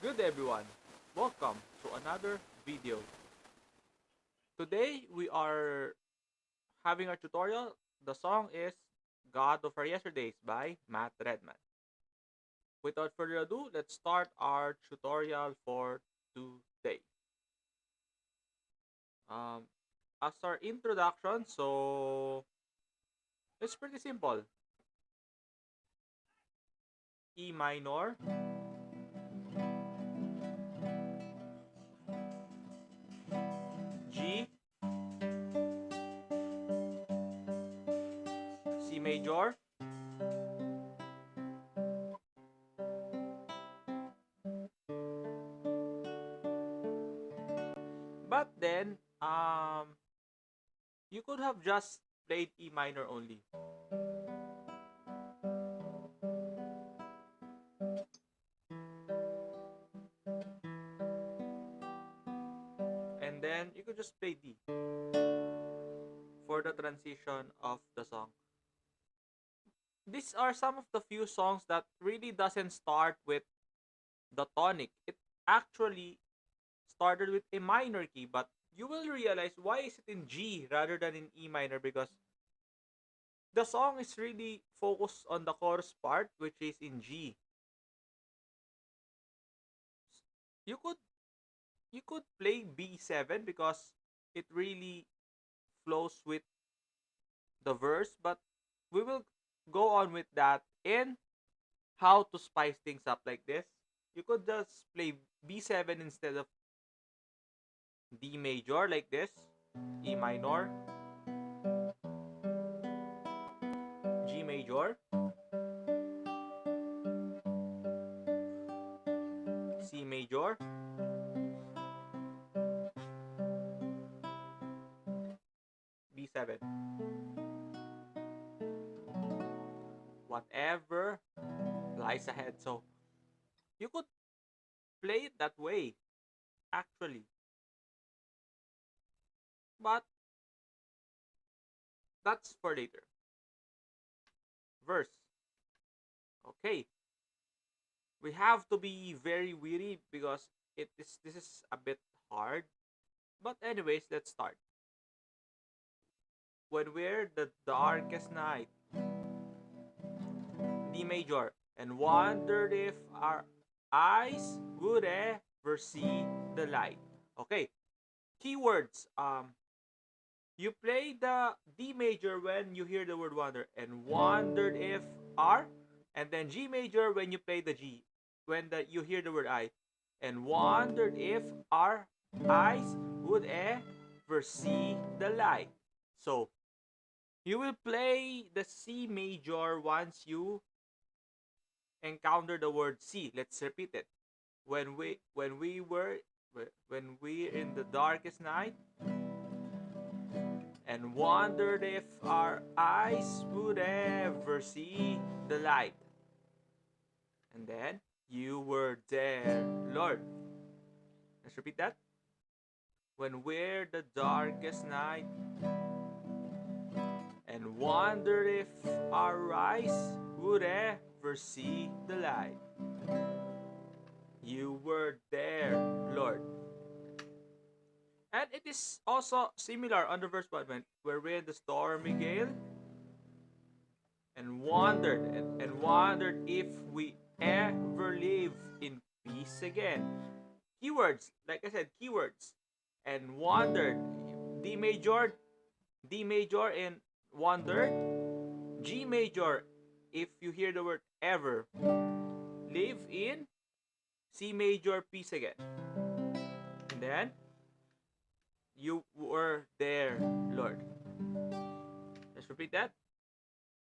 Good everyone, welcome to another video. Today we are having our tutorial. The song is God of Our Yesterdays by Matt Redman. Without further ado, let's start our tutorial for today. Um, as our introduction, so it's pretty simple. E minor, G, C major, but then you could have just played E minor only. And then you could just play D for the transition of the song. These are some of the few songs that really doesn't start with the tonic. It actually started with a minor key, but you will realize why is it in G rather than in E minor, because the song is really focused on the chorus part, which is in G. You could you could play B7 because it really flows with the verse, but we will go on with that in how to spice things up like this. You could just play B7 instead of D major like this, E minor, G major, C major, B7. Whatever lies ahead. So you could play it that way, actually. But that's for later. Verse. Okay. We have to be very wary because this is a bit hard. But anyways, let's start. When we're the darkest night, D major, and wondered if our eyes would ever see the light. Okay, keywords. You play the D major when you hear the word wonder, and wondered if R, and then G major when you play the G, when you hear the word I, and wondered if our eyes would ever see the light. So you will play the C major once you encounter the word C. Let's repeat it. When we in the darkest night and wondered if our eyes would ever see the light. And then you were there, Lord. Let's repeat that. When we're the darkest night and wondered if our eyes would ever see the light. You were there, Lord. And it is also similar on the verse 1 where we're in the stormy gale and wondered if we ever live in peace again. Keywords, like I said, keywords. And wondered, D major, D major and wondered, G major if you hear the word ever. Live in C major, peace again. And then you were there, Lord. Let's repeat that.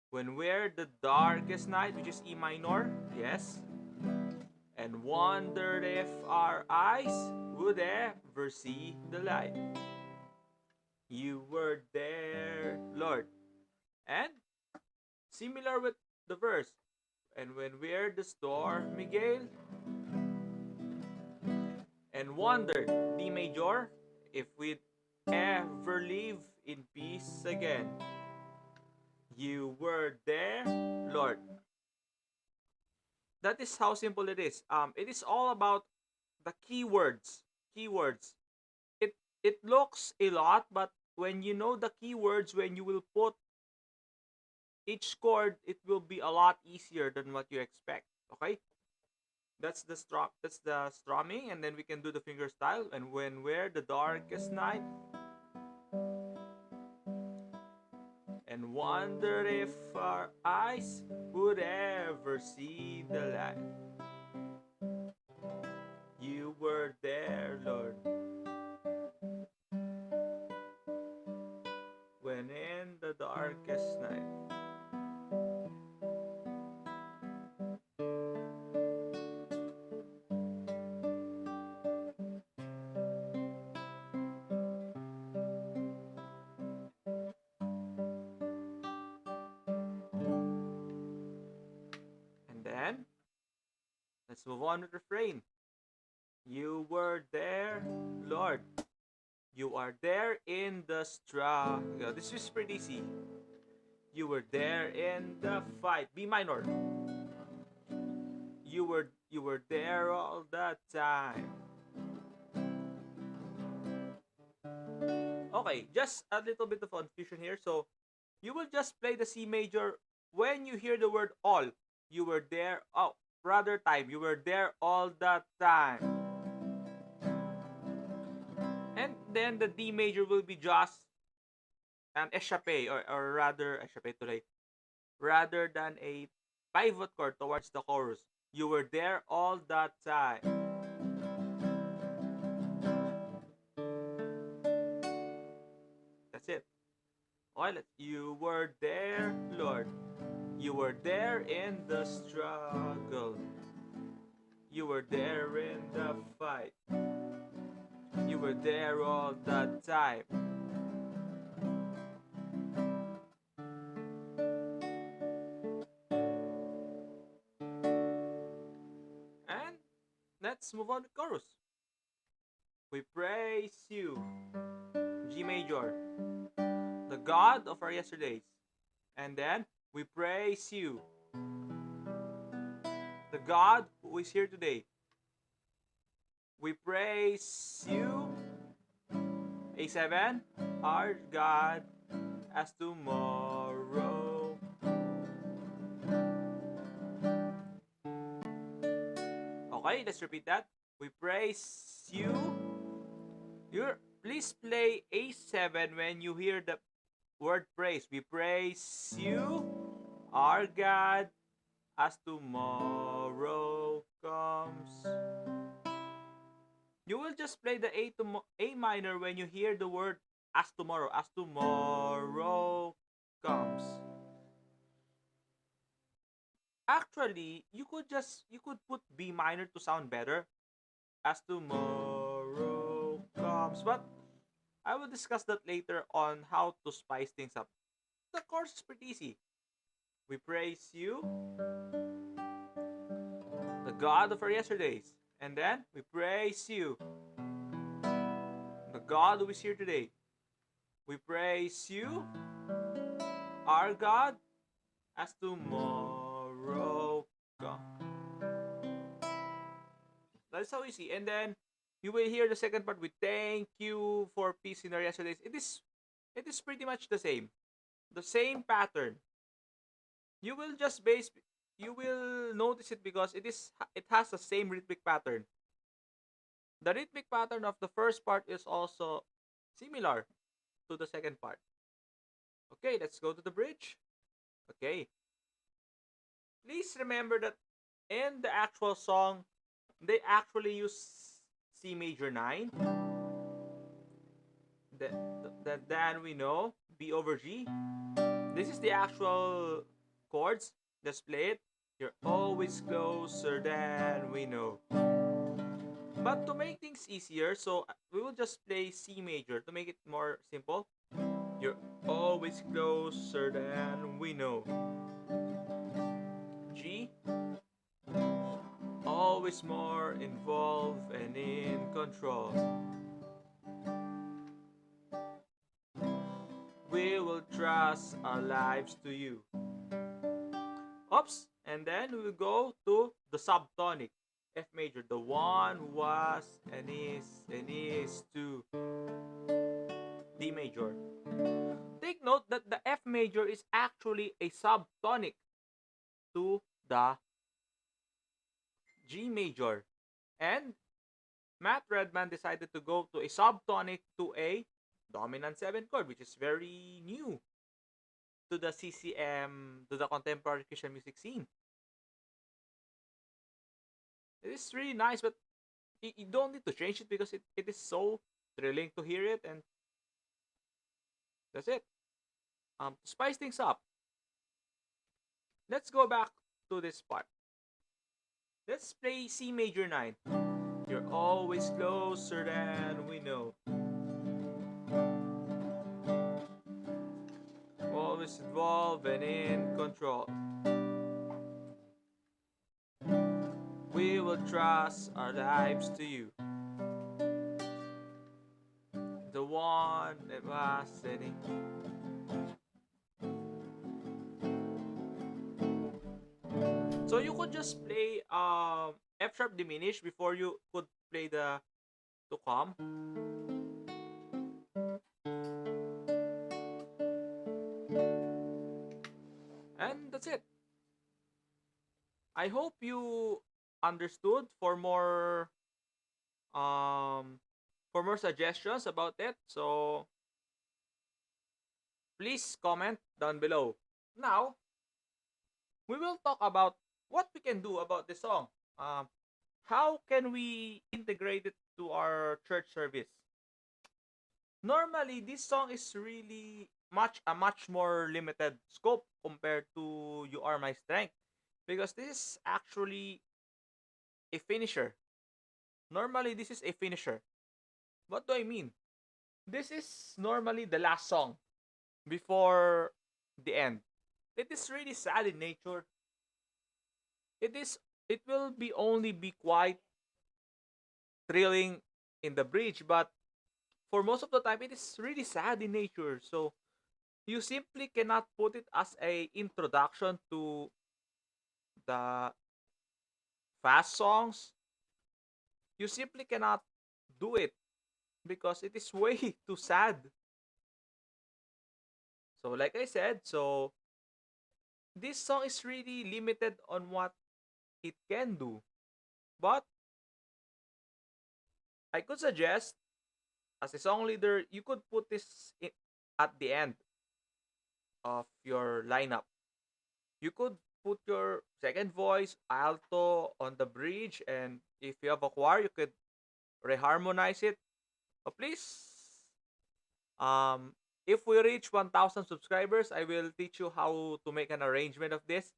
When we're the darkest night, which is E minor, yes, and wondered if our eyes would ever see the light. You were there, Lord. And similar with the verse, and when we're the stormy gale, and wondered, D major, if we'd ever live in peace again. You were there, Lord. That is how simple it is. It is all about the keywords. It looks a lot, but when you know the keywords, when you will put each chord, it will be a lot easier than what you expect. Okay, that's the strumming, and then we can do the finger style. And when we're the darkest night, and wonder if our eyes would ever see the light. You were there, Lord, when in the darkest night. And then let's move on with the refrain. You were there, Lord. You are there in the struggle. This is pretty easy. You were there in the fight. B minor. You were there all the time. Okay, just a little bit of confusion here. So you will just play the C major when you hear the word all. You were there. Oh, rather time. You were there all the time. And then the D major will be just an échappé, or rather échappé today, rather than a pivot chord towards the chorus. You were there all the time. That's it. Okay, you were there, Lord. You were there in the struggle. You were there in the fight. You were there all the time. And let's move on to chorus. We praise you, G major, the God of our yesterdays. And then we praise you, the God who is here today. We praise you, A7, our God, as tomorrow. Okay, let's repeat that. We praise you. Please play A7 when you hear the word praise. We praise you, our God, as tomorrow comes. You will just play the A minor when you hear the word as tomorrow comes. Actually, you could put B minor to sound better, as tomorrow comes. But I will discuss that later on how to spice things up. The chorus is pretty easy. We praise you, the God of our yesterdays. And then we praise you, the God who is here today. We praise you, our God, as tomorrow comes. That's how easy. And then you will hear the second part. We thank you for peace in our yesterdays. It is pretty much the same. The same pattern. You will just base you will notice it because it has the same rhythmic pattern. The rhythmic pattern of the first part is also similar to the second part. Okay, let's go to the bridge. Okay. Please remember that in the actual song, they actually use C major 9. Then we know B over G. This is the actual chords. Just play it. You're always closer than we know. But to make things easier, so we will just play C major to make it more simple. You're always closer than we know. G, always more involved and in control. We will trust our lives to you. Oops, and then we will go to the subtonic. F major. The one was and is to D major. Take note that the F major is actually a subtonic to the G major. And Matt Redman decided to go to a subtonic to a dominant 7 chord, which is very new to the CCM, to the contemporary Christian music scene. It is really nice, but you don't need to change it because it is so thrilling to hear it, and that's it. To spice things up, let's go back to this part. Let's play C major 9. You're always closer than we know. Always involved and in control. We will trust our lives to you. The one that was sitting. So you could just play F sharp diminished before you could play the to come. And that's it. I hope you understood. For more suggestions about it, so please comment down below. Now, we will talk about what we can do about this song. How can we integrate it to our church service? Normally, this song is really a much more limited scope compared to "You Are My Strength," because this is actually a finisher. Normally, this is a finisher. What do I mean? This is normally the last song before the end. It is really sad in nature. It will be only be quite thrilling in the bridge, but for most of the time it is really sad in nature. So you simply cannot put it as a introduction to the fast songs. You simply cannot do it because it is way too sad. So like I said, so this song is really limited on what it can do. But I could suggest, as a song leader, you could put this at the end of your lineup. You could put your second voice, alto, on the bridge, and if you have a choir, you could reharmonize it. Please, if we reach 1,000 subscribers, I will teach you how to make an arrangement of this.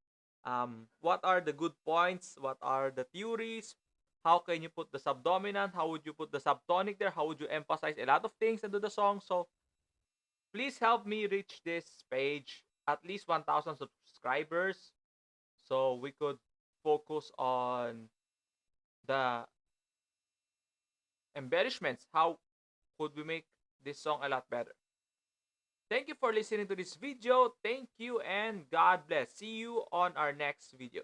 What are the good points? What are the theories? How can you put the subdominant? How would you put the subtonic there? How would you emphasize a lot of things into the song? So please help me reach this page at least 1,000 subscribers so we could focus on the embellishments. How could we make this song a lot better? Thank you for listening to this video. Thank you and God bless. See you on our next video.